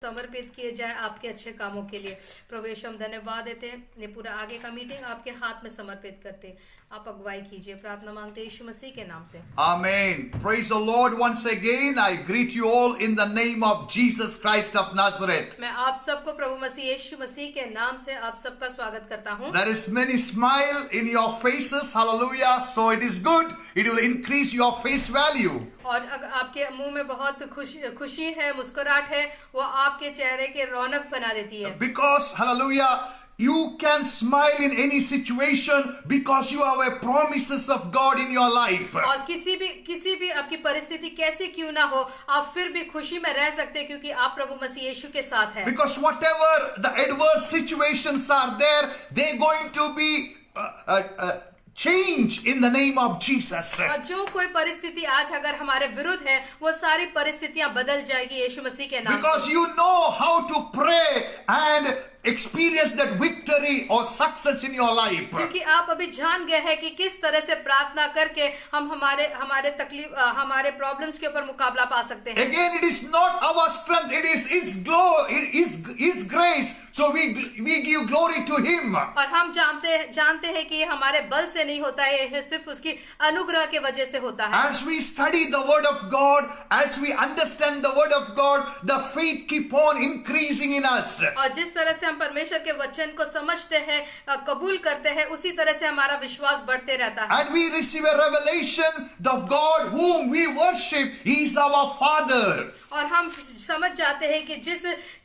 समर्पित किए जाए आपके अच्छे कामों के लिए। प्रभु यीशु हम धन्यवाद देते हैं, ये पूरा आगे का मीटिंग आपके हाथ में समर्पित करते हैं। आप अगुवाई कीजिए, प्रार्थना मांगते हैं यीशु मसीह के नाम से, Amen. Praise the Lord once again. I greet you all in the name of Jesus Christ of Nazareth. मैं आप सबको प्रभु मसीह यीशु मसीह के नाम से आप सबका स्वागत करता हूँ। There is many smile in your faces. Hallelujah. So it is good. It will increase your face value. और अगर आपके मुंह में बहुत खुशी है, मुस्कुराहट है, वो आपके चेहरे के रौनक बना देती है। Because, hallelujah, you can smile in any situation because you have a promises of God in your life. और किसी भी आपकी परिस्थिति कैसी क्यों ना हो, आप फिर भी खुशी में रह सकते हैं क्योंकि आप प्रभु मसीह यीशु के साथ हैं। Because whatever the adverse situations are there, they're going to be change in the name of Jesus. और जो कोई परिस्थिति आज अगर हमारे विरुद्ध है, वो सारी परिस्थितियां बदल जाएगी यीशु मसीह के नाम से। Because you know how to pray and experience that victory or success in your life. क्योंकि आप अभी जान गए हैं कि किस तरह से प्रार्थना करके हम हमारे तकलीफ हमारे प्रॉब्लम्स के ऊपर मुकाबला पा सकते हैं। Again, it is not our strength, it is His glory, His grace. So we give glory to Him. और हम जानते हैं कि ये हमारे बल से नहीं होता है, ये सिर्फ उसकी अनुग्रह के वजह से होता है। As we study the Word of God, as we understand the Word of God, the faith keep on increasing in us. और जिस तरह से हम परमेश्वर के वचन को समझते हैं, कबूल करते हैं, उसी तरह से हमारा विश्वास बढ़ते रहता है। And we receive a revelation, the God whom we worship, He is our Father. और हम समझ जाते हैं कि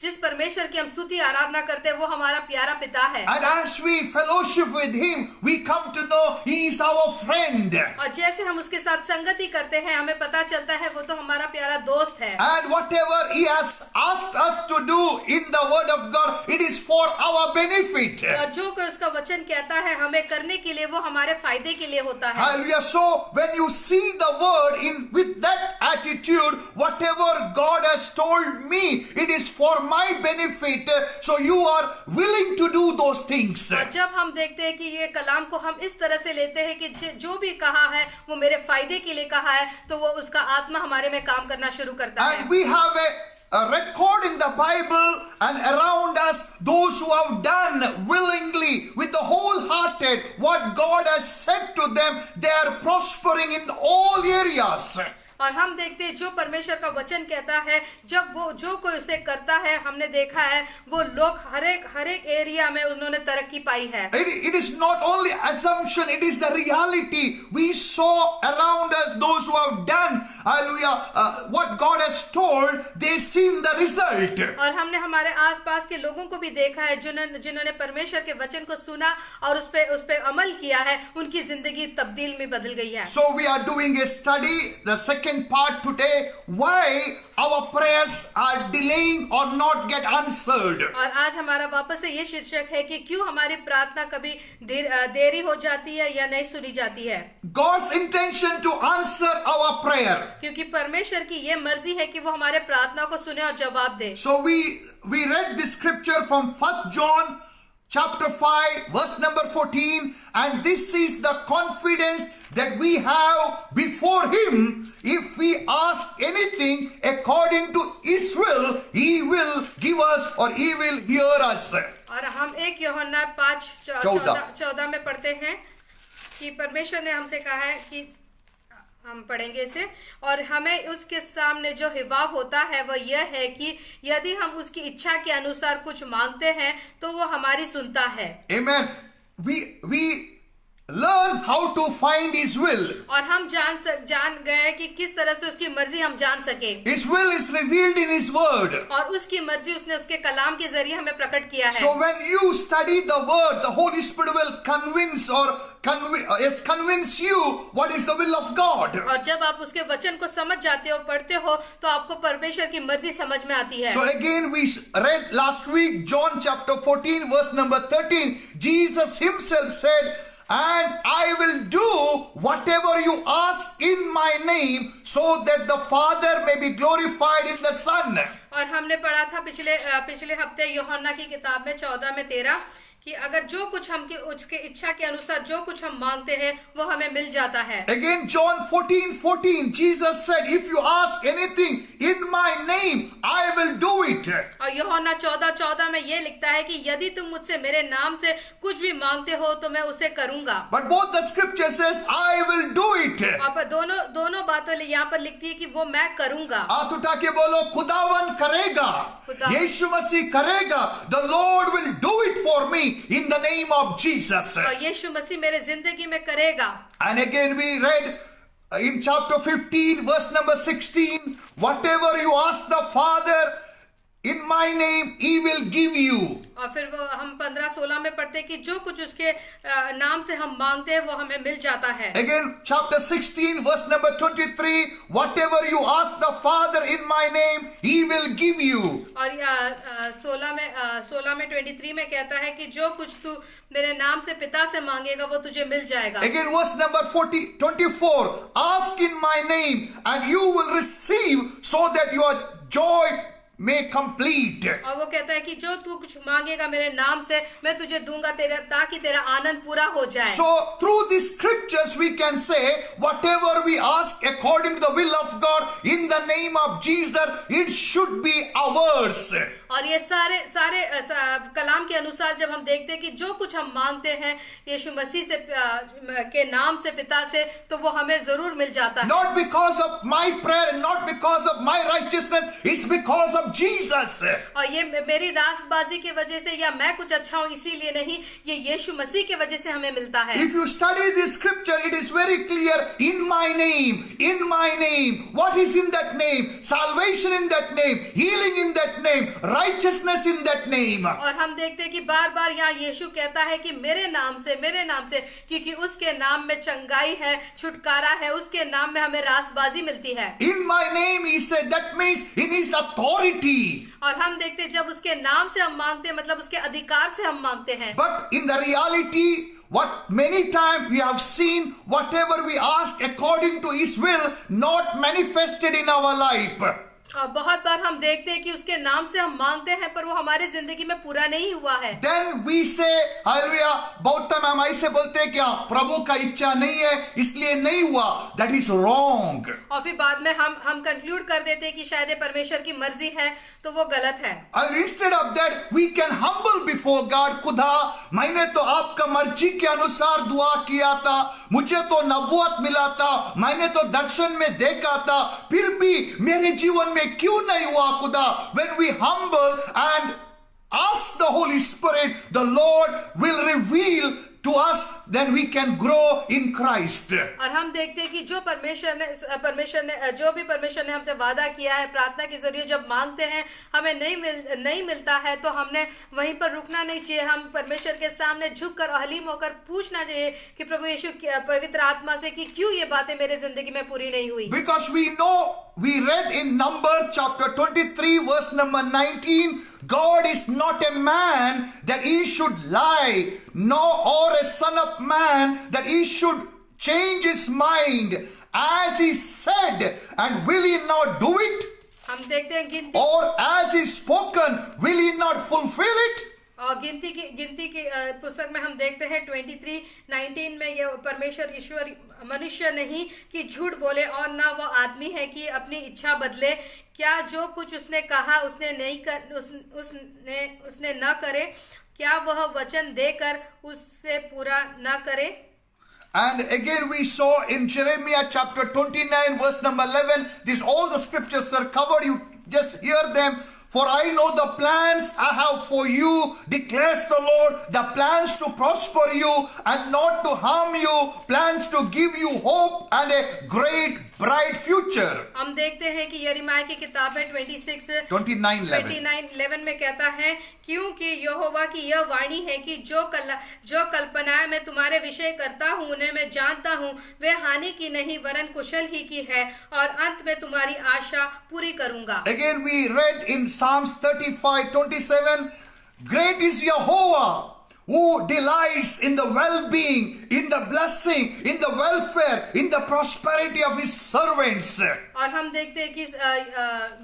जिस परमेश्वर की हम स्तुति आराधना करते हैं, वो हमारा प्यारा पिता है। And as we fellowship with Him, we come to know He is our friend. और जैसे हम उसके साथ संगति करते हैं, हमें पता चलता है वो तो हमारा प्यारा दोस्त है। And whatever He has asked us to do in the Word of God, it is for our benefit. और जो कोई उसका वचन कहता है हमें करने के लिए, वो हमारे फायदे के लिए होता है। Hallelujah. So when you see the Word with that attitude, whatever God has told me, it is for my benefit. So you are willing to do those things. और जब हम देखते हैं कि ये कलाम को हम इस तरह से लेते हैं कि जो भी कहा है वो मेरे फायदे के लिए कहा है, तो वो उसका आत्मा हमारे में काम करना शुरू करता है। And we have a record in the Bible and around us those who have done willingly with the whole hearted what God has said to them, they are prospering in all areas. और हम देखते हैं जो परमेश्वर का वचन कहता है, जब वो जो कोई उसे करता है, हमने देखा है वो लोग हर एक एरिया में उन्होंने तरक्की पाई है। It is not only assumption, it is the reality. We saw around us those who have done, hallelujah, what God has told, they seen the result. और हमने हमारे आसपास के लोगों को भी देखा है जिन्होंने परमेश्वर के वचन को सुना और उस पे अमल किया है, उनकी जिंदगी तब्दील में बदल गई है। So we are doing a study, the second part today, why our prayers are delaying or not get answered. और आज हमारा वापस से ये शीर्षक है कि क्यों हमारी प्रार्थना कभी देरी हो जाती है या नहीं सुनी जाती है। God's intention to answer our prayer. क्योंकि परमेश्वर की ये मर्जी है कि वो हमारे प्रार्थना को सुने और जवाब दे। So we read this scripture from 1 John chapter 5 verse number 14, and this is the confidence that we have before Him. If we ask anything according to His will, He will give us or He will hear us. और हम 1 यूहन्ना 5:14 में पढ़ते हैं कि परमेश्वर ने हमसे कहा है कि हम पढ़ेंगे इसे, और हमें उसके सामने जो हिवाव होता है वह यह है कि यदि हम उसकी इच्छा के अनुसार कुछ मांगते हैं तो वो हमारी सुनता है। Amen. We learn how to find His will. और हम जान गए कि किस तरह से उसकी मर्जी हम जान सके। His will is revealed in His word. और उसकी मर्जी उसने उसके कलाम के जरिए हमें प्रकट किया है। So when you study the word, the Holy Spirit will convince you what is the will of God. और जब आप उसके वचन को समझ जाते हो, पढ़ते हो, तो आपको परमेश्वर की मर्जी समझ में आती है। So again we read last week John chapter 14 verse number 13. Jesus Himself said, and I will do whatever you ask in my name, so that the Father may be glorified in the Son. और हमने पढ़ा था पिछले हफ्ते यूहन्ना की किताब में 14 में 13 कि अगर जो कुछ हम उसके इच्छा के अनुसार जो कुछ हम मांगते हैं वो हमें मिल जाता है। Again, John 14:14, Jesus said, if you ask anything in my name, I will do it. और यूहन्ना 14:14 में ये लिखता है कि यदि तुम मुझसे मेरे नाम से कुछ भी मांगते हो तो मैं उसे करूंगा। But both the scripture says, I will do it. और दोनों बातें यहाँ पर लिखती है कि वो मैं करूंगा। हाथ उठा के बोलो, खुदावन करेगा, यीशु मसीह करेगा। The Lord will do it for me in the name of Jesus. और यीशु मसीह मेरे जिंदगी में करेगा। And again we read in chapter 15 verse number 16, whatever you ask the Father in my name, he will give you. और फिर वो हम 15-16 में पढ़ते हैं कि जो कुछ उसके नाम से हम मांगते हैं वो हमें मिल जाता है। Again, chapter 16, verse number 23, whatever you ask the Father in my name, he will give you. और 16 में 23 में कहता है कि जो कुछ तू मेरे नाम से पिता से मांगेगा वो तुझे मिल जाएगा। Again, verse number 24, ask in my name and you will receive so that your joy may complete. और वो कहता है कि जो तू कुछ मांगेगा मेरे नाम से मैं तुझे दूंगा ताकि तेरा आनंद पूरा हो जाए। So through these scriptures we can say whatever we ask according to the will of God in the name of Jesus, it should be ours. और ये सारे कलाम के अनुसार जब हम देखते हैं कि जो कुछ हम मांगते हैं यीशु मसीह से के नाम से पिता से तो वो हमें जरूर मिल जाता है। Not because of my prayer, not because of my righteousness, it's because of Jesus. और ये मेरी रास्तबाजी की वजह से या मैं कुछ अच्छा हूँ इसीलिए नहीं, ये यीशु मसीह की वजह से हमें मिलता है। If you study this scripture, it is very clear, in my name, in my name. What is in that name? Salvation in that name, healing in that name, righteousness in that name. और हम देखते हैं कि बार बार यहाँ यीशु कहता है कि मेरे नाम से क्योंकि उसके नाम में चंगाई है, छुटकारा है, उसके नाम में हमें रास्तबाजी मिलती है। In my name, he said, that means in his authority. और हम देखते हैं जब उसके नाम से हम मांगते हैं मतलब उसके अधिकार से हम मांगते हैं। But in the reality, what many times we have seen, whatever we ask according to his will, not manifested in our life. और बहुत बार हम देखते हैं कि उसके नाम से हम मांगते हैं पर वो हमारे जिंदगी में पूरा नहीं हुआ है। Then we say, हालेलुया, बहुत टाइम हम ऐसे बोलते हैं कि प्रभु का इच्छा नहीं है इसलिए नहीं हुआ। That is wrong. और फिर बाद में हम कंक्लूड कर देते हैं कि शायद ये परमेश्वर की मर्जी है तो वो गलत है। And instead of that, we can humble before God. खुदा, मैंने तो आपका मर्जी के अनुसार दुआ किया था, मुझे तो नबूवत मिला था, मैंने तो दर्शन में देखा था, फिर भी मेरे जीवन में क्यों नहीं हुआ खुदा? When we humble and ask the Holy Spirit, the Lord will reveal to us, then we can grow in Christ. और हम देखते हैं कि जो परमेश्वर ने जो भी परमेश्वर ने हमसे वादा किया है प्रार्थना के जरिए जब मांगते हैं हमें नहीं मिलता है तो हमने वहीं पर रुकना नहीं चाहिए। हम परमेश्वर के सामने झुककर और हलीम होकर पूछना चाहिए कि प्रभु यीशु पवित्र आत्मा से कि क्यों ये बातें मेरे जिंदगी में पूरी नहीं हुई। Because we know, we read in Numbers chapter 23 verse number 19, God is not a man that he should lie, or a son of man that he should change his mind. As he said, and will he not do it? हम देखते हैं गिनती, or as he spoken, will he not fulfill it? और गिनती की पुस्तक में हम देखते हैं 23:19 में ये परमेश्वर ईश्वर मनुष्य नहीं कि झूठ बोले और ना वो आदमी है कि अपनी इच्छा बदले। क्या जो कुछ उसने कहा उसने न करे, क्या वह वचन देकर उससे पूरा न करे? And again we saw in Jeremiah chapter 29 verse number 11, these all the scriptures are covered, you just hear them. For I know the plans I have for you, declares the Lord, the plans to prosper you and not to harm you, plans to give you hope and a great bright future. हम देखते हैं कि यिर्मयाह की किताब में 29:11 में कहता है, क्योंकि यहोवा की यह वाणी है कि जो कल्पनाएं मैं तुम्हारे विषय करता हूँ उन्हें मैं जानता हूँ, वे हानि की नहीं वरन कुशल ही की है और अंत में तुम्हारी आशा पूरी करूंगा। Again we read in Psalms 35:27, great is Jehovah who delights in the well-being, in the blessing, in the welfare, in the prosperity of his servants. और हम देखते हैं कि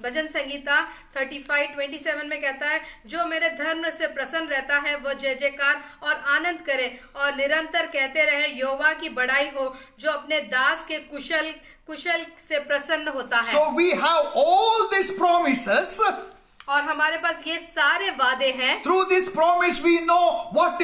भजन संगीता 35:27 में कहता है, जो मेरे धर्म से प्रसन्न रहता है वो जय जयकार और आनंद करे और निरंतर कहते रहे यहोवा की बड़ाई हो, जो अपने दास के कुशल से प्रसन्न होता है. So we have all these promises. और हमारे पास ये सारे वादे हैं. Through this promise we know what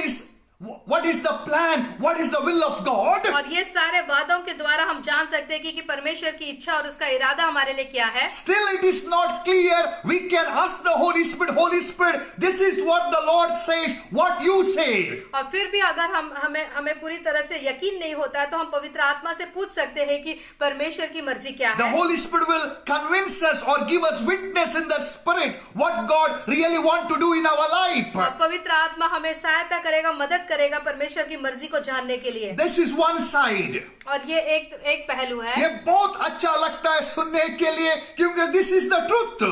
is the plan, what is the will of God. और ये सारे वादों के द्वारा हम जान सकते हैं कि परमेश्वर की इच्छा और उसका इरादा हमारे लिए क्या है. Still it is not clear. We can ask the Holy Spirit, this is what the Lord says, what you say. और फिर भी अगर हमें पूरी तरह से यकीन नहीं होता है तो हम पवित्र आत्मा से पूछ सकते हैं कि परमेश्वर की मर्जी क्या है. The Holy Spirit will convince us or give us witness in the Spirit what God really want to do in our life. और पवित्र आत्मा हमें सहायता करेगा, मदद करेगा परमेश्वर की मर्जी को जानने के लिए. This is one side. और ये एक पहलू है. ये बहुत अच्छा लगता है सुनने के लिए क्योंकि this is the truth.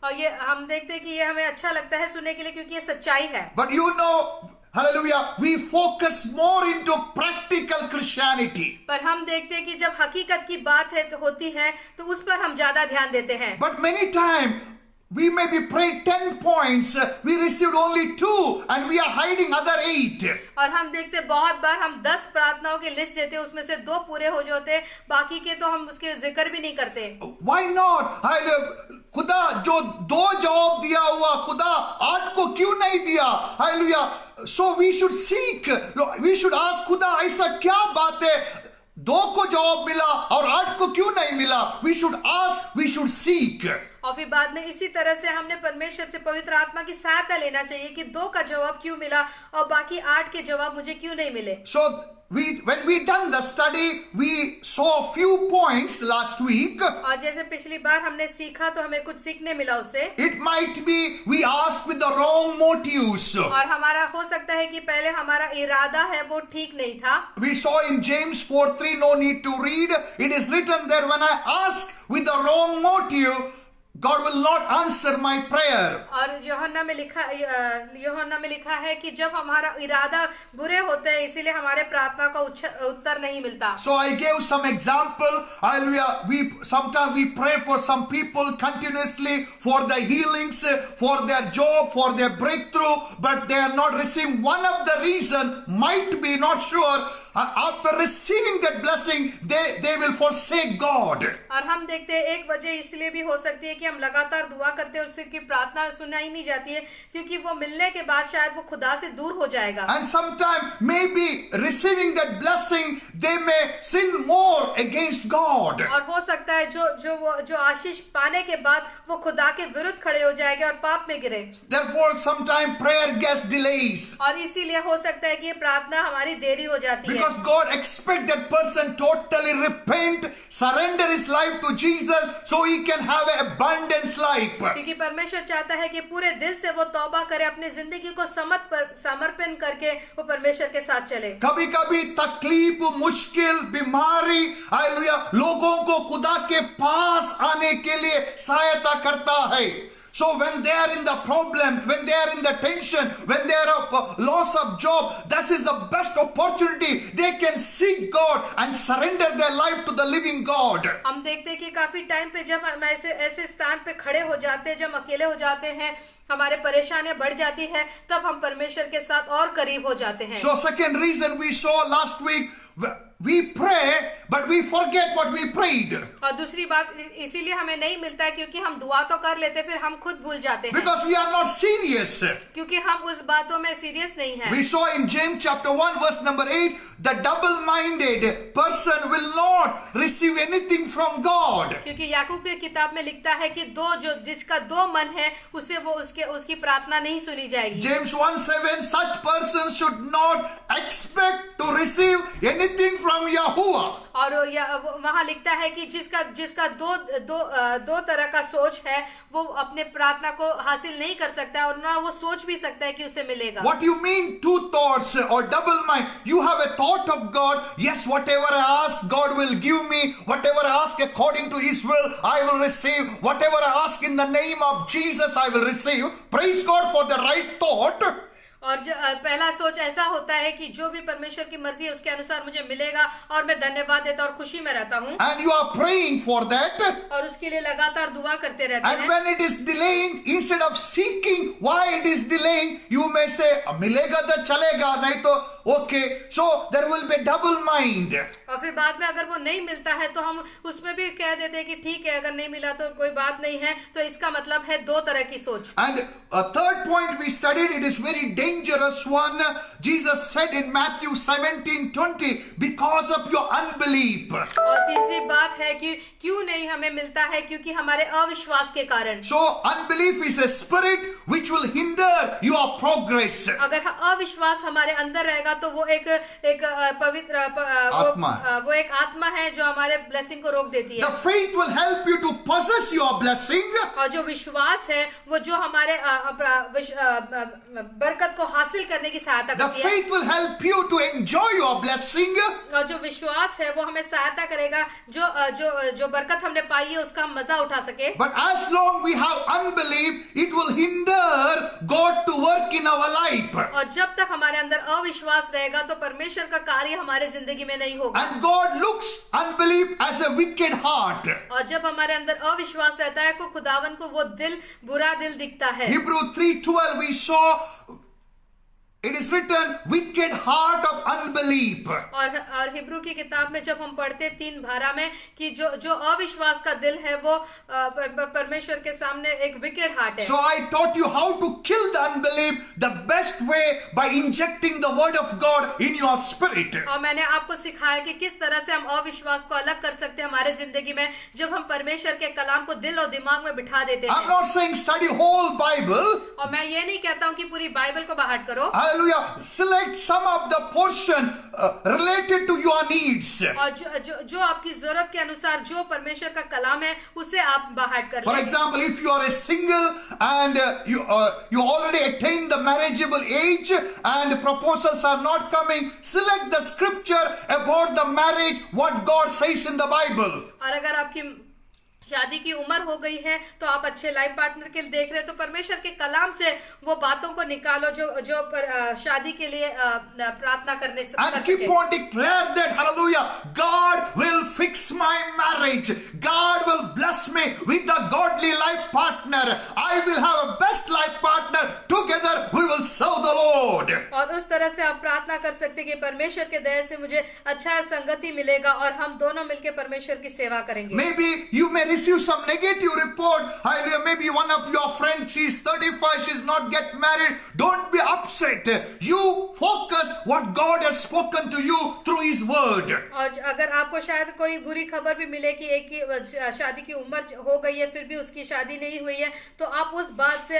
और ये हम देखते हैं कि ये हमें अच्छा लगता है सुनने के लिए क्योंकि ये सच्चाई है. But you know, hallelujah, we focus more into practical Christianity. पर हम देखते हैं कि जब हकीकत की बात होती है तो उस पर हम ज्यादा ध्यान देते हैं. But many times we may be prayed 10 points, we received only 2 and we are hiding other 8. और हम देखते बहुत बार हम 10 प्रार्थनाओं की लिस्ट देते हैं, उसमें से 2 पूरे हो जाते, बाकी के तो हम उसके जिक्र भी नहीं करते. Why not? खुदा जो 2 जवाब दिया हुआ, खुदा 8 को क्यों नहीं दिया? Hallelujah. So we should seek, we should ask खुदा ऐसा क्या बात है 2 को जवाब मिला और 8 को क्यों नहीं मिला? We should ask, we should seek. और फिर बाद में इसी तरह से हमने परमेश्वर से पवित्र आत्मा की सहायता लेना चाहिए कि 2 का जवाब क्यों मिला और बाकी 8 के जवाब मुझे क्यों नहीं मिले. So when we done the study, we saw a few points last week. और जैसे पिछली बार हमने सीखा तो हमें कुछ सीखने मिला उससे. It might be we asked with the wrong motives. और हमारा हो सकता है कि पहले हमारा इरादा है वो ठीक नहीं था. We saw in James 4:3, no need to read. It is written there, when I ask with the wrong motive, God will not answer my prayer. और यूहन्ना में लिखा है कि जब हमारा इरादा बुरे होते हैं इसीलिए हमारे प्रार्थना का उत्तर नहीं मिलता. So I gave some example. Hallelujah. Sometimes we pray for some people continuously for the healings, for their job, for their breakthrough, but they are not receiving. One of the reason might be, not sure, after receiving that blessing they will forsake God. और हम देखते हैं एक वजह इसलिए भी हो सकती है कि हम लगातार दुआ करते हैं उसकी प्रार्थना सुनाई नहीं जाती है क्योंकि वो मिलने के बाद शायद वो खुदा से दूर हो जाएगा. And sometimes maybe receiving that blessing they may sin more against God. और हो सकता है जो आशीष पाने के बाद वो खुदा के विरुद्ध खड़े हो जाएंगे और पाप में गिरे. Therefore sometimes prayer gets delays. और इसीलिए हो सकता है कि ये प्रार्थना हमारी देरी हो जाती है. Because God expects that person totally repent, surrender his life to Jesus so he can have an abundance life. क्योंकि परमेश्वर चाहता है कि पूरे दिल से वो तौबा करे, अपनी जिंदगी को समर्पण करके वो परमेश्वर के साथ चले. कभी कभी तकलीफ, मुश्किल, बीमारी, हालेलुया, लोगों को खुदा के पास आने के लिए सहायता करता है. So when they are in the problem, when they are in the tension, when they are loss of job, this is the best opportunity. They can seek God and surrender their life to the living God. हम देखते हैं कि काफी time पे जब हम ऐसे स्थान पे खड़े हो जाते हैं, जब अकेले हो जाते हैं, हमारे परेशानियां बढ़ जाती है, तब हम परमेश्वर के साथ और करीब हो जाते हैं. So second reason we saw last week, we pray but we forget what we prayed. और दूसरी बात इसीलिए हमें नहीं मिलता है क्योंकि हम दुआ तो कर लेते फिर हम खुद भूल जाते हैं. Because we are not serious. क्योंकि हम उस बातों में सीरियस नहीं हैं. We saw in James chapter 1 verse number 8, the double-minded person will not receive anything from God. क्योंकि याकूब की किताब में लिखता है कि जिसका 2 मन है उसे वो उसकी प्रार्थना नहीं सुनी जाएगी. James 1:7, such person should not expect to receive anything from Yahuwah. और वहाँ लिखता है कि जिसका दो तरह का सोच है वो अपने प्रार्थना को हासिल नहीं कर सकता और ना वो सोच भी सकता है कि उसे मिलेगा. What do you mean 2 thoughts or double mind? You have a thought of God. Yes, whatever I ask, God will give me. Whatever I ask according to His will, I will receive. Whatever I ask in the name of Jesus, I will receive. Praise God for the right thought. और पहला सोच ऐसा होता है कि जो भी परमेश्वर की मर्जी है उसके अनुसार मुझे मिलेगा और मैं धन्यवाद देता और खुशी में रहता हूँ, and you are praying for that. और उसके लिए लगातार दुआ करते रहते And हैं। when it is delaying, instead of seeking why it is delaying, you may say, मिलेगा तो चलेगा, नहीं तो okay. So there will be double mind. और फिर बाद में अगर वो नहीं मिलता है तो हम उसमें भी कह देते हैं कि ठीक है, अगर नहीं मिला तो कोई बात नहीं है। तो इसका मतलब है दो तरह की सोच। And a third point we studied, it is very dangerous one. Jesus said in Matthew 17:20, because of your unbelief. और तीसरी बात है कि क्यों नहीं हमें मिलता है, क्योंकि हमारे अविश्वास के कारण। So unbelief is a spirit which will hinder your progress. अगर अविश्वास हमारे अंदर रहेगा तो वो एक पवित्र वो एक आत्मा है जो हमारे ब्लेसिंग को रोक देती है। The faith will help you to possess your blessing. और जो विश्वास है वो जो हमारे बरकत को हासिल करने की सहायता The करती है। faith will help you to enjoy your blessing. और जो विश्वास है वो हमें सहायता करेगा जो बरकत हमने पाई है उसका हम मजा उठा सके। But as long we have unbelief, it will hinder God to work in our life. और जब तक हमारे अंदर अविश्वास रहेगा तो परमेश्वर का कार्य हमारे जिंदगी में नहीं होगा। And God looks unbelief as a wicked heart. और जब हमारे अंदर अविश्वास रहता है तो खुदावन को वो बुरा दिल दिखता है। Hebrew 3:12 we saw it is written wicked heart of unbelief. और हिब्रू की किताब में जब हम पढ़ते 3:12 में कि जो अविश्वास का दिल है वो परमेश्वर के सामने एक विकेड हार्ट है। So I taught you how to kill the unbelief the best way by injecting the word of God in your spirit. और मैंने आपको सिखाया कि किस तरह से हम अविश्वास को अलग कर सकते हैं हमारे जिंदगी में जब हम परमेश्वर के कलाम को दिल और दिमाग में बिठा देते हैं। I'm not saying study whole Bible. और मैं ये नहीं कहता हूँ कि पूरी बाइबल को बाहर करो। Hallelujah. Select some of the portion related to your needs. और जो आपकी जरूरत के अनुसार जो परमेश्वर का कलाम है उसे आप बाहर कर लें। For example, if you are a single and you already attained the marriageable age and proposals are not coming, select the scripture about the marriage, what God says in the Bible. और अगर आपकी शादी की उम्र हो गई है तो आप अच्छे लाइफ पार्टनर के लिए देख रहे हैं तो परमेश्वर के कलाम से वो बातों को निकालो जो शादी के लिए प्रार्थना करने से And keep on declare that, hallelujah, God will fix my marriage. God will bless me with the godly life partner. I will have a best life partner. Together we will serve the Lord. और उस तरह से आप प्रार्थना कर सकते हैं कि परमेश्वर के दया से मुझे अच्छा संगति मिलेगा और हम दोनों मिलकर परमेश्वर की सेवा करेंगे। Maybe you may receive some negative report. Hallelujah. Maybe one of your friends, she's 35, she's not get married. Don't be upset. You focus what God has spoken to you through His word. और अगर आपको शायद कोई बुरी खबर भी मिले कि एक की शादी की उम्र हो गई है फिर भी उसकी शादी नहीं हुई है तो आप उस बात से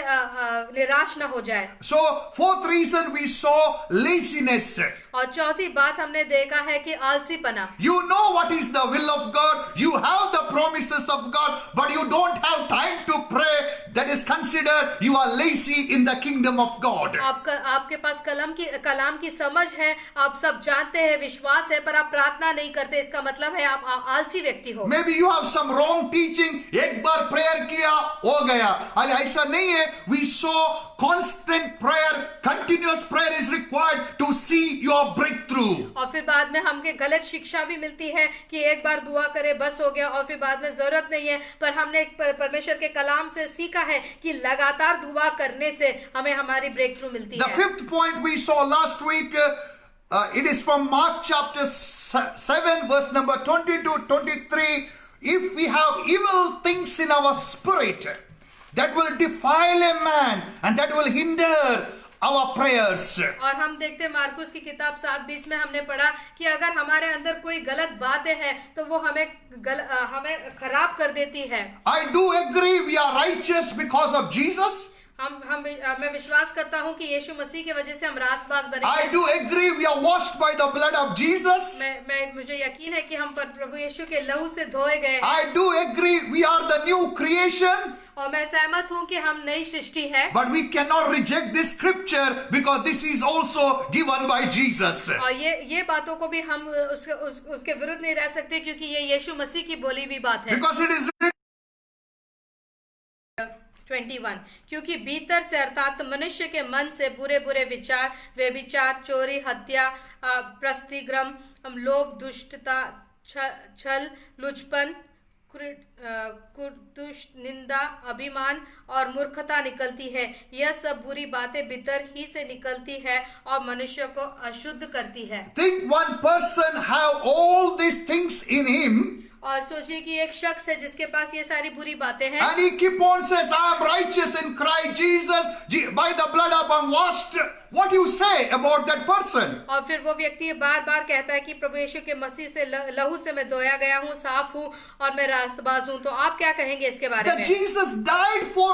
निराश ना हो जाए। So fourth reason we saw laziness. और चौथी बात हमने देखा है कि आलसीपना। You know what is the will of God. You have the promises of God, but you don't have time to pray. That is considered you are lazy in the kingdom of God. आपके पास कलाम की समझ है, आप सब जानते हैं, विश्वास है, पर आप प्रार्थना नहीं करते, इसका मतलब है आप आलसी व्यक्ति हो। Maybe you have some wrong teaching. एक बार prayer किया हो गया, अरे ऐसा नहीं है। We saw constant prayer, continuous prayer is required to see your breakthrough. और फिर बाद में हमके गलत शिक्षा भी मिलती है कि एक बार दुआ करे बस हो गया और फिर बाद में जरूरत नहीं है, पर हमने परमेश्वर के कलाम से सीखा है कि लगातार दुआ करने से हमें हमारी ब्रेक थ्रू मिलती है। The fifth point we saw last week, it is from Mark chapter 7 verse number 20 to 23. If we have evil things in our spirit that will defile a man and that will hinder our prayers. और हम देखते मार्कुस की किताब 7:20 में हमने पढ़ा कि अगर हमारे अंदर कोई गलत बातें हैं तो वो हमें खराब कर देती है। I do agree we are righteous because of Jesus. मैं विश्वास करता हूँ कि यीशु मसीह की वजह से हम रास्तबाज बने। I do agree we are washed by the blood of Jesus. मुझे यकीन है कि हम प्रभु यीशु के लहू से धोए गए। I do agree we are the new creation. और मैं सहमत हूँ कि हम नई सृष्टि है। But we cannot reject this scripture because this is also given by Jesus. और ये बातों को भी हम उसके विरुद्ध नहीं रह सकते क्योंकि ये यीशु मसीह की बोली हुई बात है। Because it is written 21 क्योंकि भीतर से अर्थात मनुष्य के मन से बुरे बुरे विचार, व्यभिचार, चोरी, हत्या, प्रस्तिग्रम, लोभ, दुष्टता, छल, लुचपन, कुर्तुष, निंदा, अभिमान और मूर्खता निकलती है। यह सब बुरी बातें भीतर ही से निकलती है और मनुष्य को अशुद्ध करती है। Think one person have all these things in him. और सोचिए कि एक शख्स है जिसके पास ये सारी बुरी बातें हैं। And he keep on says, I am righteous in Christ Jesus. By the blood I am washed. What do you say about that person? और फिर वो व्यक्ति बार बार कहता है कि प्रभु यीशु के मसीह से लहू से मैं धोया गया हूँ, साफ हूँ और मैं रास्तबाज हूँ। तो आप क्या कहेंगे इसके बारे में? That Jesus died for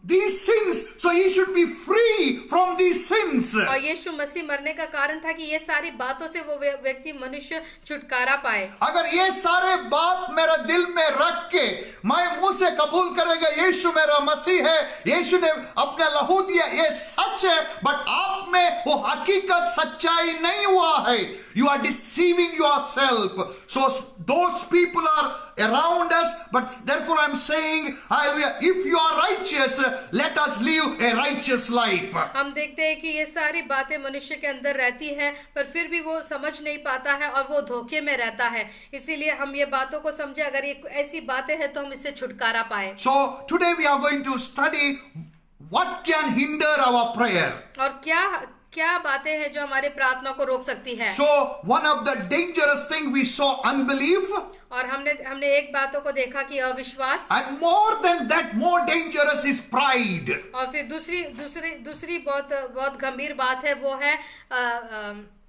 these sins, so he should be free from these sins. और यीशु मसीह मरने का कारण था कि ये सारी बातों से वो व्यक्ति मनुष्य छुटकारा पाए। अगर ये सारे बात मेरा दिल में रख के मैं मुंह से कबूल करेगा यीशु मेरा मसीह है, यीशु ने अपना लहू दिया, ये सच है, बट आप में वो हकीकत सच्चाई नहीं हुआ है। You are deceiving yourself. So those people are around us, but therefore I'm saying, hallelujah, if you are righteous, let us live a righteous life. हम देखते हैं कि ये सारी बातें मनुष्य के अंदर रहती हैं, पर फिर भी वो समझ नहीं पाता है और वो धोखे में रहता है। इसीलिए हम ये बातों को समझे, अगर ये ऐसी बातें हैं तो हम इससे छुटकारा पाए। So today we are going to study what can hinder our prayer. और क्या बातें हैं जो हमारे प्रार्थना को रोक सकती है। So one of the dangerous thing we saw unbelief. और हमने एक बातों को देखा कि अविश्वास। And more than that, more dangerous is pride. और फिर दूसरी बहुत गंभीर बात है, वो है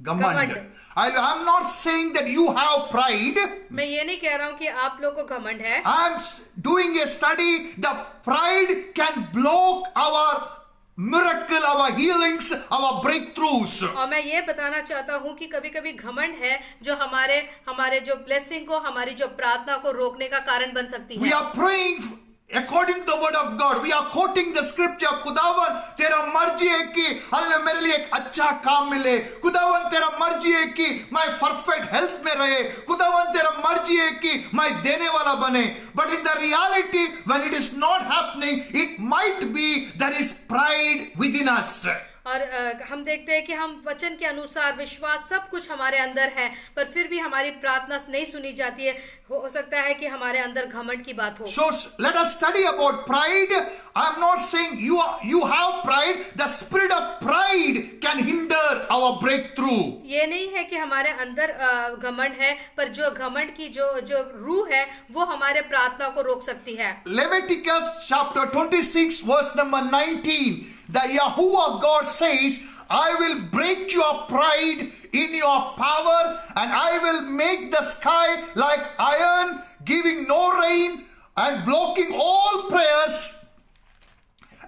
घमंड। I'm not saying that you have pride. मैं ये नहीं कह रहा हूँ कि आप लोग को घमंड है। I'm doing a study. The pride can block our miracle, our healings, our breakthroughs. और मैं ये बताना चाहता हूँ कि कभी-कभी घमंड है जो हमारे जो ब्लेसिंग को, हमारी जो प्रार्थना को रोकने का कारण बन सकती है। We are praying according to the word of God. We are quoting the scripture. खुदावन तेरा मर्जी है कि अल्लाह मेरे लिए एक अच्छा काम मिले। खुदावन तेरा मर्जी है कि मैं परफेक्ट हेल्थ में रहे। खुदावन तेरा मर्जी है कि मैं देने वाला बने। But in the reality, when it is not happening, it might be there is pride within us. और हम देखते हैं कि हम वचन के अनुसार विश्वास सब कुछ हमारे अंदर है, पर फिर भी हमारी प्रार्थना नहीं सुनी जाती है। हो सकता है कि हमारे अंदर घमंड की बात हो। So let us study about pride. I am not saying you have pride. The spirit of pride can hinder our breakthrough. ये नहीं है कि हमारे अंदर घमंड है, पर जो घमंड की जो रूह है वो हमारे प्रार्थना को रोक सकती है। Leviticus chapter 26 verse number 19. The Yahuwah God says, I will break your pride in your power, and I will make the sky like iron, giving no rain and blocking all prayers,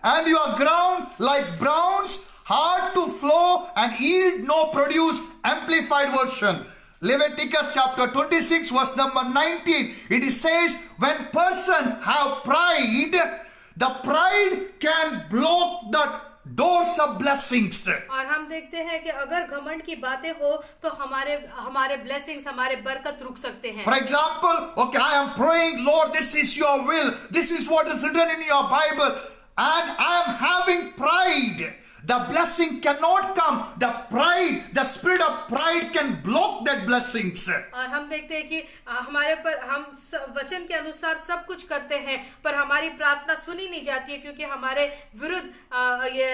and your ground like bronze, hard to flow and yield no produce. Amplified version. Leviticus chapter 26 verse number 19. It says, when person have pride, the pride can block the doors of blessings. और हम देखते हैं कि अगर घमंड की बातें हो तो हमारे blessings, हमारे बरकत रुक सकते हैं। For example, okay, I am praying, Lord, this is your will. This is what is written in your Bible. And I am having pride. The blessing cannot come. The spirit of pride can block that blessings. और हम देखते हैं कि हमारे पर हम वचन के अनुसार सब कुछ करते हैं, पर हमारी प्रार्थना सुनी नहीं जाती है क्योंकि हमारे विरुद्ध ये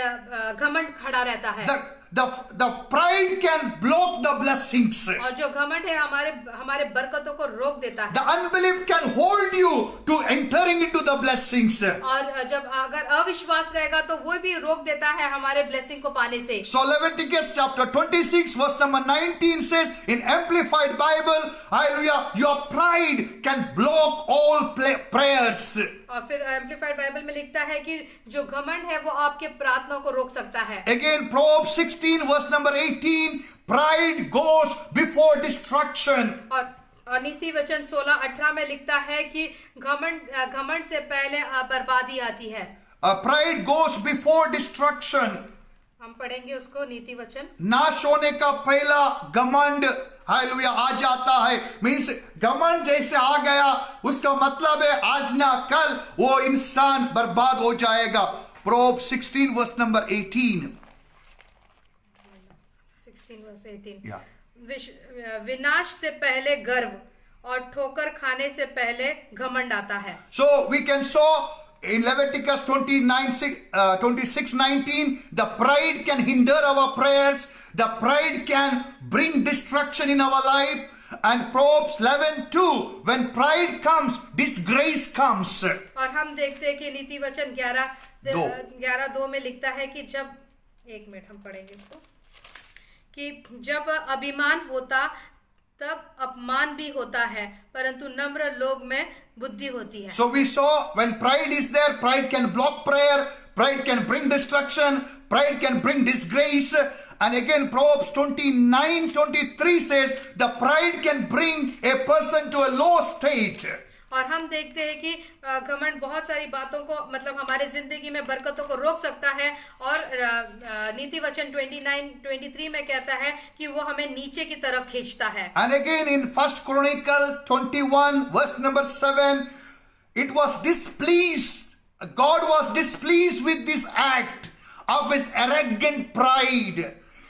घमंड खड़ा रहता है। The pride can block the blessings. और जो घमंड है हमारे बरकतों को रोक देता है। The unbelief can hold you to entering into the blessings. और जब अगर अविश्वास रहेगा तो वो भी रोक देता है हमारे ब्लेसिंग को पाने से। So Leviticus chapter 26 verse number 19 says in Amplified Bible, hallelujah, your pride can block all prayers. और फिर एम्प्लीफाइड बाइबल में लिखता है कि जो घमंड है वो आपके प्रार्थना को रोक सकता है। Again, Proverbs 16 verse number 18, pride goes before destruction. और नीति वचन 16-18 में लिखता है कि घमंड से पहले बर्बादी आती है। Pride goes before destruction. हम पढ़ेंगे उसको नीति वचन। नाश होने का पहला घमंड, हालेलुया आ जाता है, मीन्स घमंड जैसे आ गया, उसका मतलब है आज ना कल वो इंसान बर्बाद हो जाएगा। Proverbs 16 verse number 18। 16 वर्स 18। विनाश से पहले गर्व और ठोकर खाने से पहले घमंड आता है। So we can saw in Leviticus 26:19, the pride can hinder our prayers, the pride can bring destruction in our life, and Proverbs 11:2, when pride comes, disgrace comes. और हम देखते हैं कि नीति वचन 11:2 में लिखता है कि जब, एक मिनट हम पढ़ेंगे इसको, कि जब अभिमान होता तब अपमान भी होता है, परंतु नम्र लोग में बुद्धि होती है। So we saw when pride is there, pride can block prayer, pride can bring destruction, pride can bring disgrace. And again Proverbs 29:23 says the pride can bring a person to a low state. और हम देखते हैं कि घमंड बहुत सारी बातों को, मतलब हमारे जिंदगी में बरकतों को रोक सकता है, और नीति वचन 29:23 में कहता है कि वो हमें नीचे की तरफ खींचता है। And again in 1 Chronicle 21 verse number 7, it was displeased, God was displeased with this act of his arrogant pride.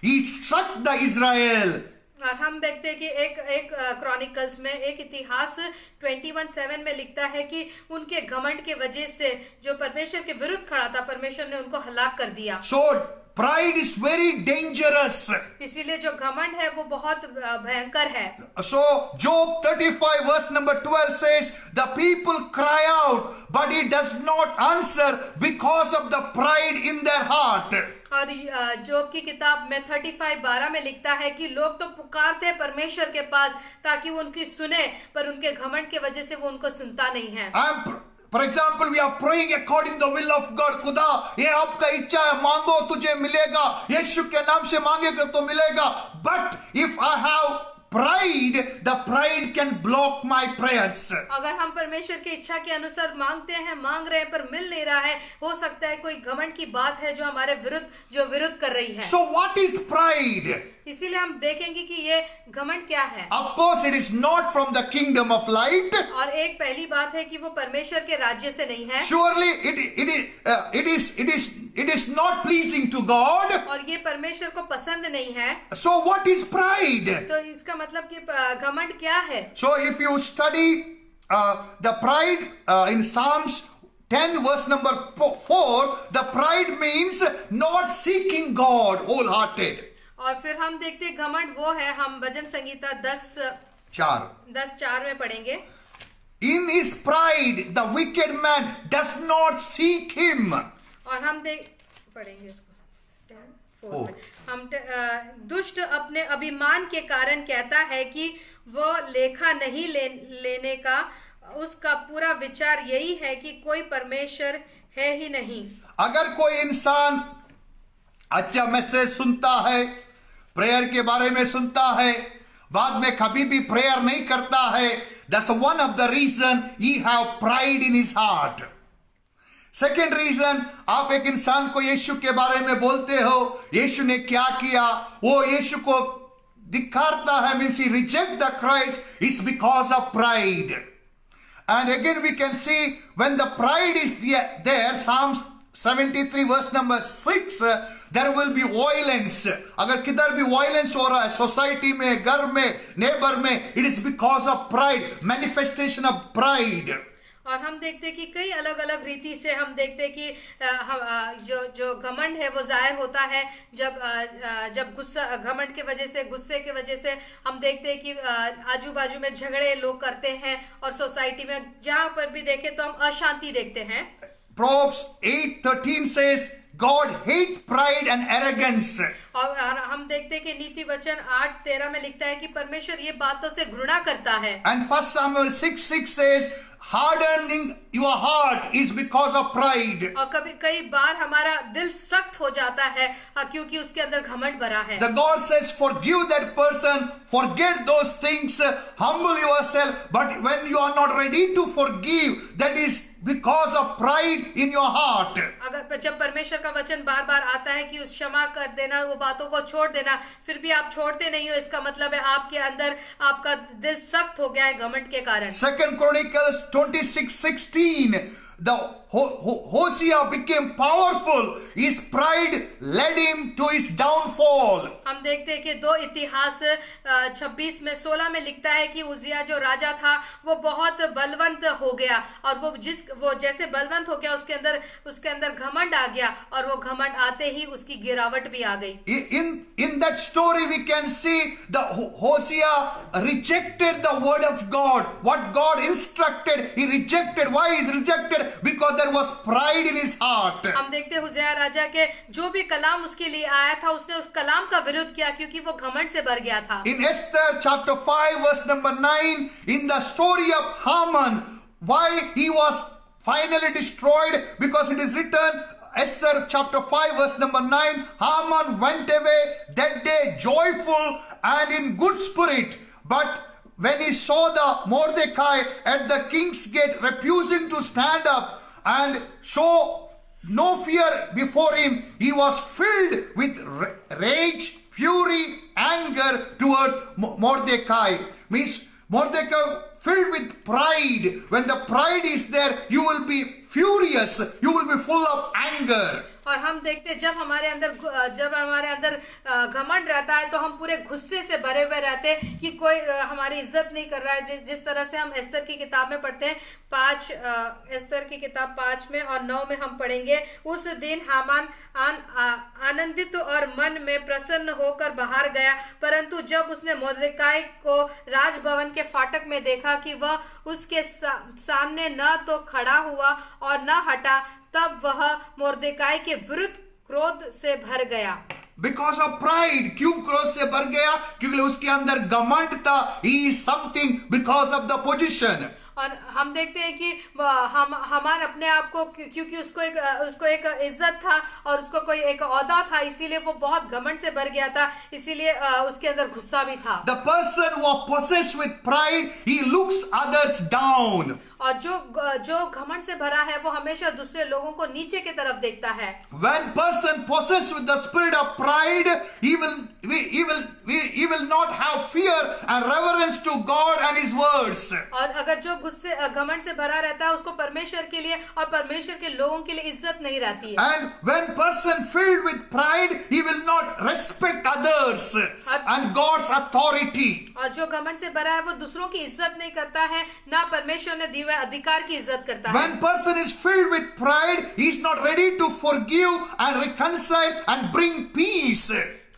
He struck the Israel. और हम देखते हैं कि एक क्रॉनिकल्स में, एक इतिहास 21:7 में लिखता है कि उनके घमंड के वजह से जो परमेश्वर के विरुद्ध खड़ा था, परमेश्वर ने उनको हलाक कर दिया। So pride is very dangerous. इसीलिए जो घमंड है वो बहुत भयंकर है। So Job 35 verse number 12 says, the people cry out, but he does not answer because of the pride in their heart. और जोब की किताब में 35:12 में लिखता है कि लोग तो पुकारते हैं परमेश्वर के पास ताकि वो उनकी सुने, पर उनके घमंड के वजह से वो उनको सुनता नहीं है। For example, we are praying according to the will of God. खुदा ये आपका इच्छा है, मांगो तुझे मिलेगा, यीशु के नाम से मांगेगा तो मिलेगा। But if I have pride, the pride can block my prayers. अगर हम परमेश्वर की इच्छा के अनुसार मांगते हैं, मांग रहे हैं पर मिल नहीं रहा है, हो सकता है कोई घमंड की बात है जो हमारे विरुद्ध कर रही है। So what is pride? इसीलिए हम देखेंगे कि ये घमंड क्या है। Of course it is not from the kingdom of light. और एक पहली बात है कि वो परमेश्वर के राज्य से नहीं है। Surely it is not pleasing to God. और ये परमेश्वर को पसंद नहीं है। So what is pride? तो इसका मतलब कि घमंड क्या है? So if you study the pride in Psalms 10 verse number 4, the pride means not seeking God wholehearted. और फिर हम देखते हैं घमंड वो है, हम भजन संगीता 10:4 में पढ़ेंगे। In his pride the wicked man does not seek him. और हम पढ़ेंगे इसको 10:4 में। हम दुष्ट अपने अभिमान के कारण कहता है कि वो लेखा नहीं लेने का, उसका पूरा विचार यही है कि कोई परमेश्वर है ही नहीं। अगर कोई इंसान अच्छा मैसेज सुनता है, प्रेयर के बारे में सुनता है, बाद में कभी भी प्रेयर नहीं करता है, that's one of the reason he have pride in his heart. Second reason, आप एक इंसान को यीशु के बारे में बोलते हो, यीशु ने क्या किया, वो यीशु को दिखाता है, means he reject the Christ, is because of pride. And again we can see when the pride is there, Psalms 73 verse number 6, there will be violence. अगर किधर भी वायलेंस हो रहा है, सोसाइटी में, घर में, नेबर में, it is because of pride, manifestation of pride. और हम देखते हैं कि कई अलग अलग रीति से हम देखते हैं कि जो घमंड है वो जाहिर होता है जब गुस्सा, घमंड के वजह से, गुस्से के वजह से हम देखते हैं कि आजू बाजू में झगड़े लोग करते हैं, और सोसाइटी में जहां पर भी देखें तो हम अशांति देखते हैं। Proverbs 8:13 says God hates pride and arrogance. और हम देखते हैं कि नीति वचन 8:13 में लिखता है कि परमेश्वर ये बातों से घृणा करता है। And 1 Samuel 6:6 says hardening your heart is because of pride. और कई बार हमारा दिल सख्त हो जाता है क्योंकि उसके अंदर घमंड भरा है। The God says forgive that person, forget those things, humble yourself, but when you are not ready to forgive, that is because of pride in your heart. अगर जब परमेश्वर का वचन बार बार आता है कि उस क्षमा कर देना, वो बातों को छोड़ देना, फिर भी आप छोड़ते नहीं हो, इसका मतलब है आपके अंदर आपका दिल सख्त हो गया है घमंड के कारण। 2 Chronicles 26:16, the Hosea became powerful. His pride led him to his downfall. हम देखते हैं कि 2 इतिहास 26 में 16 में लिखता है कि उजिया जो राजा था वो बहुत बलवंत हो गया, और वो जैसे बलवंत हो गया उसके अंदर घमंड आ गया, और वो घमंड आते ही उसकी गिरावट भी आ गई। In that story we can see the Hosea rejected the word of God. What God instructed, he rejected. Why he rejected? Because there was pride in his heart. हम देखते हैं हुजैया राजा के जो भी कलाम उसके लिए आया था, उसने उस कलाम का विरोध किया क्योंकि वो घमंड से भर गया था। In Esther chapter 5 verse number 9, in the story of Haman, why he was finally destroyed, because it is written, Esther chapter 5 verse number 9, Haman went away that day joyful and in good spirit, but when he saw the Mordecai at the king's gate refusing to stand up and show no fear before him, he was filled with rage, fury, anger towards Mordecai. Means Mordecai filled with pride. When the pride is there, you will be furious, you will be full of anger. और हम देखते हैं जब हमारे अंदर घमंड रहता है तो हम पूरे गुस्से से भरे हुए रहते हैं कि कोई हमारी इज्जत नहीं कर रहा है। जिस तरह से हम एस्तर की किताब में पढ़ते हैं, एस्तर की किताब 5 में और 9 में हम पढ़ेंगे, उस दिन हामान आनंदित और मन में प्रसन्न होकर बाहर गया, परंतु जब उसने मोर्देकाई को राजभवन के फाटक में देखा कि वह उसके सामने न तो खड़ा हुआ और न हटा, तब वह मोर्देकाई के विरुद्ध क्रोध से भर गया। Because of pride. क्यों क्रोध से भर गया? क्योंकि उसके अंदर घमंड था। He is something because of the position. और हम देखते हैं कि हमारे अपने आप को, क्योंकि उसको एक इज्जत था और उसको कोई एक औहदा था, इसीलिए वो बहुत घमंड से भर गया था, इसीलिए उसके अंदर गुस्सा भी था। The person who are possessed with pride, he looks others down. और जो घमंड से भरा है वो हमेशा दूसरे लोगों को नीचे की तरफ देखता है। When person possessed with the spirit of pride, he will not have fear and reverence to God and His words. और अगर जो घमंड से भरा रहता है उसको परमेश्वर के लिए और परमेश्वर के लोगों के लिए इज्जत नहीं रहती है। And when person filled with pride, he will not respect others and God's authority. और जो घमंड से भरा है वो दूसरों की इज्जत नहीं करता है, ना परमेश्वर ने दिए हुए अधिकार की इज्जत करता है। When person is filled with pride, he is not ready to forgive and reconcile and bring peace.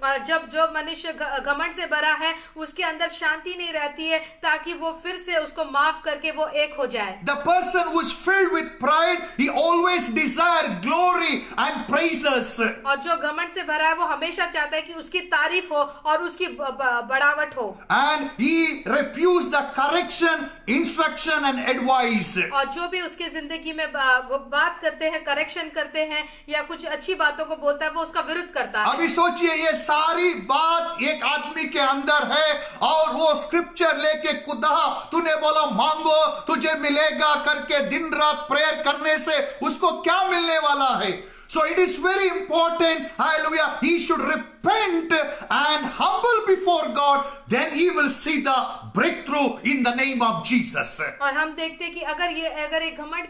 और जो मनुष्य घमंड से भरा है उसके अंदर शांति नहीं रहती है ताकि वो फिर से उसको माफ करके वो एक हो जाए। The person who is filled with pride, he always desire glory and praises. और जो घमंड से भरा है वो हमेशा चाहता है कि उसकी तारीफ हो और उसकी बढ़ावट हो। And he refuse the correction, instruction and advice. और जो भी उसके जिंदगी में बात करते हैं, करेक्शन करते हैं या कुछ अच्छी बातों को बोलता है, वो उसका विरुद्ध करता है। अभी सोचिए ये सारी बात एक आदमी के अंदर है और वो स्क्रिप्चर लेके खुदा तूने बोला मांगो तुझे मिलेगा करके दिन रात प्रेयर करने से उसको क्या मिलने वाला है? So it is very important, hallelujah, he should repent and humble before God, then he will see the breakthrough in the name of Jesus. और हम देखते हैं कि अगर एक घमंड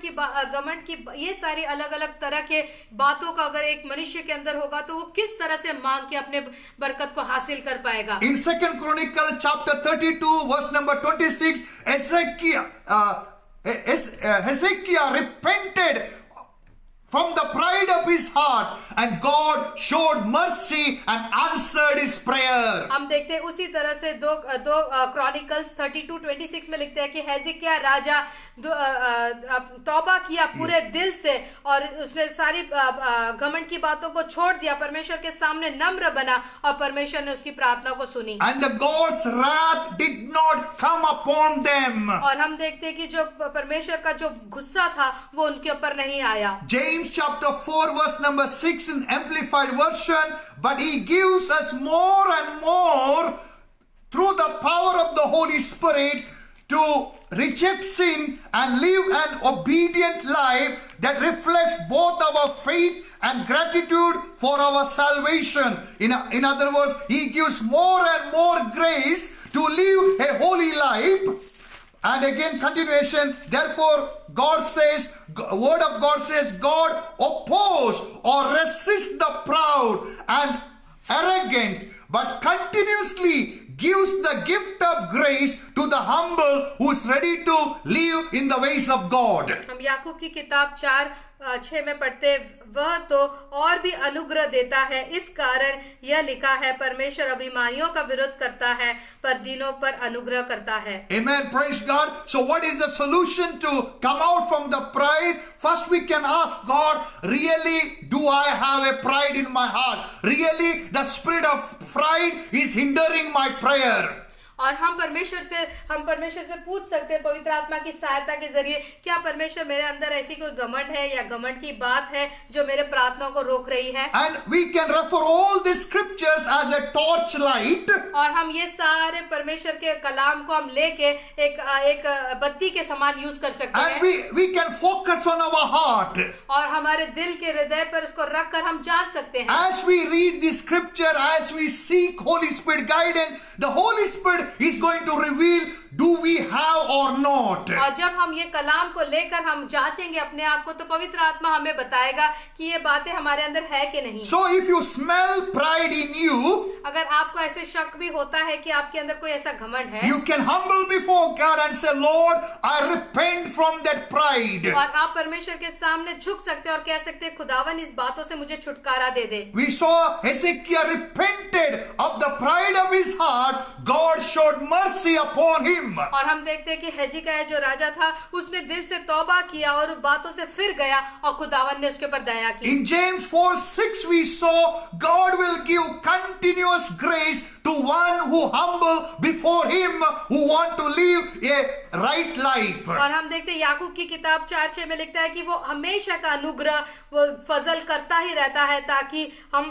की ये सारी अलग अलग तरह के बातों का अगर एक मनुष्य के अंदर होगा तो वो किस तरह से मांग के अपने बरकत को हासिल कर पाएगा। In 2 Chronicles chapter 32 verse number 26, Hezekiah repented from the pride of his heart and God showed mercy and answered his prayer. हम देखते हैं उसी तरह से दो क्रॉनिकल्स 32:26 में लिखते हैं कि हेzekiah राजा तौबा किया पूरे दिल से और उसने सारी घमंड की बातों को छोड़ दिया, परमेश्वर के सामने नम्र बना और परमेश्वर ने उसकी प्रार्थना को सुनी। And the God's wrath did not come upon them. और हम देखते हैं कि जो परमेश्वर का जो गुस्सा था वो उनके ऊपर नहीं आया। James chapter 4 verse number 6 in amplified version, but he gives us more and more through the power of the Holy Spirit to reject sin and live an obedient life that reflects both our faith and gratitude for our salvation. In other words, He gives more and more grace to live a holy life. And again, continuation, therefore, God says, word of God says, God oppose or resist the proud and arrogant, but continuously gives the gift of grace to the humble who is ready to live in the ways of God. हम याकूब की किताब 4:6 में पढ़ते, वह तो और भी अनुग्रह देता है, इस कारण यह लिखा है, परमेश्वर अभिमानियों का विरोध करता है पर दीनों पर अनुग्रह करता है. Amen. Praise God. So what is the solution to come out from the pride? First we can ask God, really, do I have a pride in my heart? Really, the spirit of pride is hindering my prayer. और हम परमेश्वर से पूछ सकते हैं पवित्र आत्मा की सहायता के जरिए, क्या परमेश्वर मेरे अंदर ऐसी कोई घमंड है या घमंड की बात है जो मेरे प्रार्थनाओं को रोक रही है. And we can refer all the scriptures as a torch light. और हम ये सारे परमेश्वर के कलाम को हम लेके एक बत्ती के समान यूज कर सकते हैं. And we can focus on our heart. और हमारे दिल के हृदय पर उसको रख कर हम जान सकते हैं. As we read the scripture, as we seek Holy Spirit guidance, the Holy Spirit is going to reveal, do we have or not. और जब हम ये कलाम को लेकर हम जांचेंगे अपने आप को, तो पवित्र आत्मा हमें बताएगा कि ये बातें हमारे अंदर है कि नहीं. So if you smell pride in you, अगर आपको ऐसे शक भी होता है कि आपके अंदर कोई ऐसा घमंड है, you can humble before God and say, Lord, I repent from that pride. और आप परमेश्वर के सामने झुक सकते हैं और कह सकते हैं, खुदावन इस बातों से मुझे छुटकारा दे दे. We saw Hezekiah repented of the pride of his heart. God showed mercy upon him. और हम देखते हैं कि हेजेकिय्याह जो राजा था, उसने दिल से तौबा किया और बातों से फिर गया और खुदावन ने उसके ऊपर दया की. In James 4:6 we saw God will give continuous grace to one who humble before him, who want to live a right life. और हम देखते हैं याकूब की किताब 4:6 में लिखता है कि वो हमेशा का अनुग्रह वो फजल करता ही रहता है, ताकि हम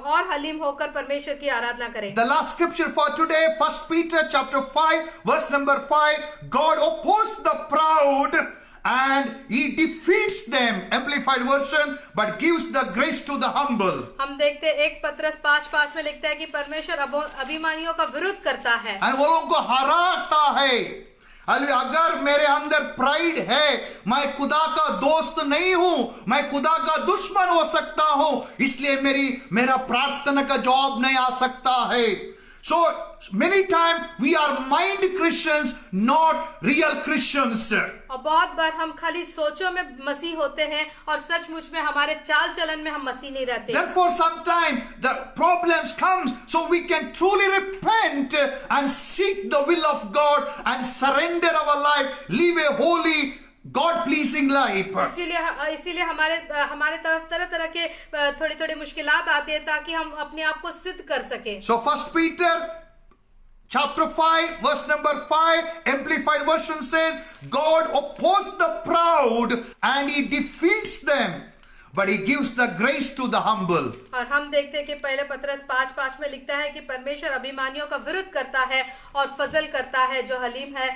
और हलीम होकर परमेश्वर की आराधना करें. The last scripture for today, 1 Peter chapter 5 verse number 5, God opposed the proud and He defeats them, amplified version, but gives the grace to the humble. हम देखते हैं 1 पत्रस 5:5 में लिखता है कि परमेश्वर अभिमानियों का विरोध करता है और वो लोगों को हराता है. अगर मेरे अंदर प्राइड है, मैं खुदा का दोस्त नहीं हूं, मैं खुदा का दुश्मन हो सकता हूं, इसलिए मेरा प्रार्थना का जवाब नहीं आ सकता है. So many times we are mind Christians, not real Christians. और बहुत बार हम खाली सोचों में मसीह होते हैं और सचमुच में हमारे चाल चलन में हम मसीह नहीं रहते. Therefore sometimes the problems comes, so we can truly repent and seek the will of God and surrender our life, live a holy, God pleasing life. इसीलिए हमारे तरफ तरह तरह के थोड़ी मुश्किलात आती है, ताकि हम अपने आप को सिद्ध कर सके. So 1 Peter chapter 5 verse number 5 amplified version says, God opposes the proud and He defeats them, but He gives the grace to the humble. और हम देखते हैं कि पहले पत्रस 5:5 में लिखता है कि परमेश्वर अभिमानियों का विरोध करता है और फजल करता है जो हलीम है,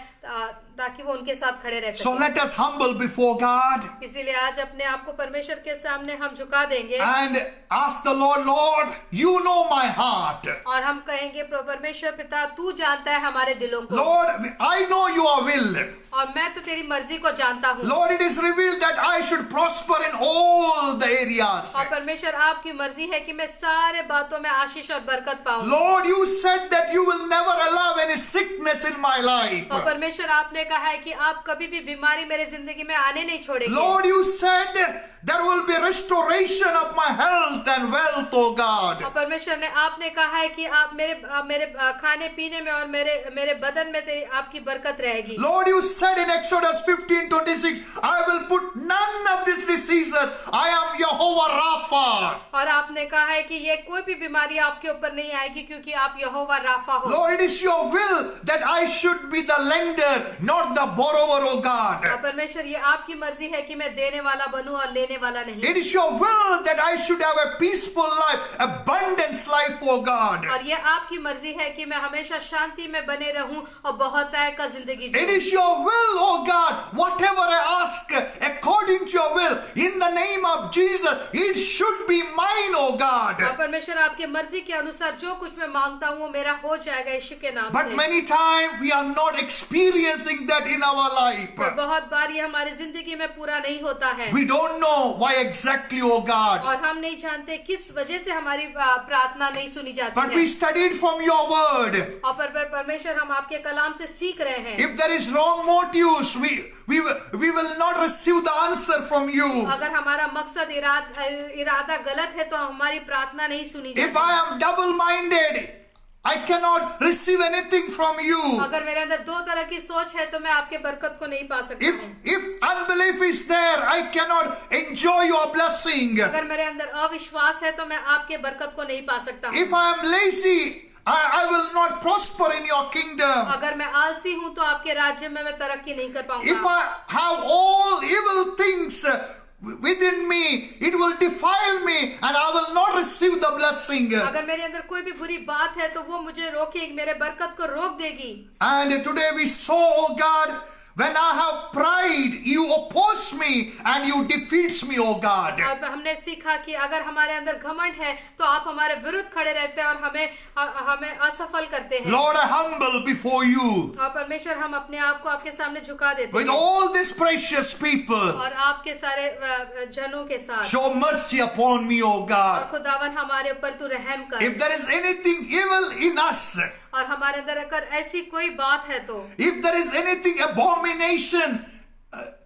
ताकि वो उनके साथ खड़े रह सकें. So let us humble before God. इसीलिए आज अपने आप को परमेश्वर के सामने हम झुका देंगे And ask the Lord, Lord, you know my heart. और हम कहेंगे, परमेश्वर पिता, तू जानता है हमारे दिलों को. Lord, I know your will. और मैं तो तेरी मर्जी को जानता हूँ. Lord, it is revealed that I should prosper in all the areas. और परमेश्वर आपकी मर्जी है कि मैं सारे बातों में आशीष और बरकत पाऊं. Lord, you said that you will never allow any sickness in my life. और परमेश्वर आपने कहा है कि आप कभी भी बीमारी मेरे जिंदगी में आने नहीं छोड़ेंगे. Lord, you said there will be restoration of my health and wealth, oh God. और परमेश्वर ने आपने कहा है कि आप मेरे खाने पीने में और मेरे बदन में तेरी आपकी बरकत रहेगी. Lord, you said in Exodus 15:26, I will put none of these diseases. I am Jehovah Rapha. और आपने कहा है कि ये कोई भी बीमारी आपके ऊपर नहीं आएगी क्योंकि आप यहोवा राफा हो। Lord, it is your will that I should be the lender, not the borrower, O God. और परमेश्वर ये आपकी मर्जी है कि मैं देने वाला बनूं और लेने वाला नहीं। It is your will that I should have a peaceful life, abundance life, O God. और ये आपकी मर्जी है कि मैं हमेशा शांति में बने रहूं और बहुत का जिंदगी It is your will, O God, whatever I ask according to your will, in the name of Jesus, it should be mine, O God. और परमेश्वर आपके मर्जी के अनुसार जो कुछ मैं मांगता हूँ वो मेरा हो जाएगा यीशु के नाम But से। many times we are not experiencing that in our life. पर बहुत बार ये हमारी जिंदगी में पूरा नहीं होता है। We don't know why exactly, O God. और हम नहीं जानते किस वजह से हमारी प्रार्थना नहीं सुनी जाती But है। we studied from your word. और परमेश्वर हम आपके कलाम से सीख रहे हैं। If there is wrong motives, we will not receive the answer from you. अगर हमारा मकसद इरादा गलत है तो हमारी प्रार्थना नहीं सुनी जाती। If I am double-minded, I cannot receive anything from you. अगर मेरे अंदर दो तरह की सोच है तो मैं आपके बरकत को नहीं पा सकता हूँ। If unbelief is there, I cannot enjoy your blessing. अगर मेरे अंदर अविश्वास है तो मैं आपके बरकत को नहीं पा सकता हूँ। If I am lazy, I will not prosper in your kingdom. अगर मैं आलसी हूँ तो आपके राज्य में मैं तरक्की नहीं कर पाऊंगा। If I have all evil things within me, it will defile me and I will not receive the blessing. अगर मेरे अंदर कोई भी बुरी बात है तो वो मुझे रोकेगी, मेरे बरकत को रोक देगी। And today we saw, oh God, when I have pride, you oppose me and you defeats me, oh God. और हमने सीखा कि अगर हमारे अंदर घमंड है तो आप हमारे विरुद्ध खड़े रहते हैं और हमें असफल करते हैं। Lord, I humble before you. और परमेश्वर हम अपने आप को आपके सामने झुका देते With हैं। all these precious people, और आपके सारे जनों के साथ show mercy upon me, oh और God. खुदावन हमारे ऊपर तू रहम कर। If there is anything evil in us, और हमारे अंदर अगर ऐसी कोई बात है तो if there is anything abomination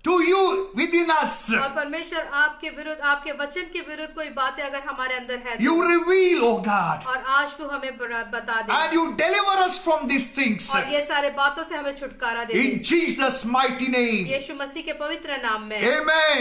to you within us, और परमेश्वर आपके विरुद्ध, आपके वचन के विरुद्ध कोई बातें अगर हमारे अंदर है तो, you reveal, oh God, और आज तू हमें बता दे and you deliver us from these things. और ये सारे बातों से हमें छुटकारा दे In Jesus' mighty name. यीशु मसीह के पवित्र नाम में। Amen.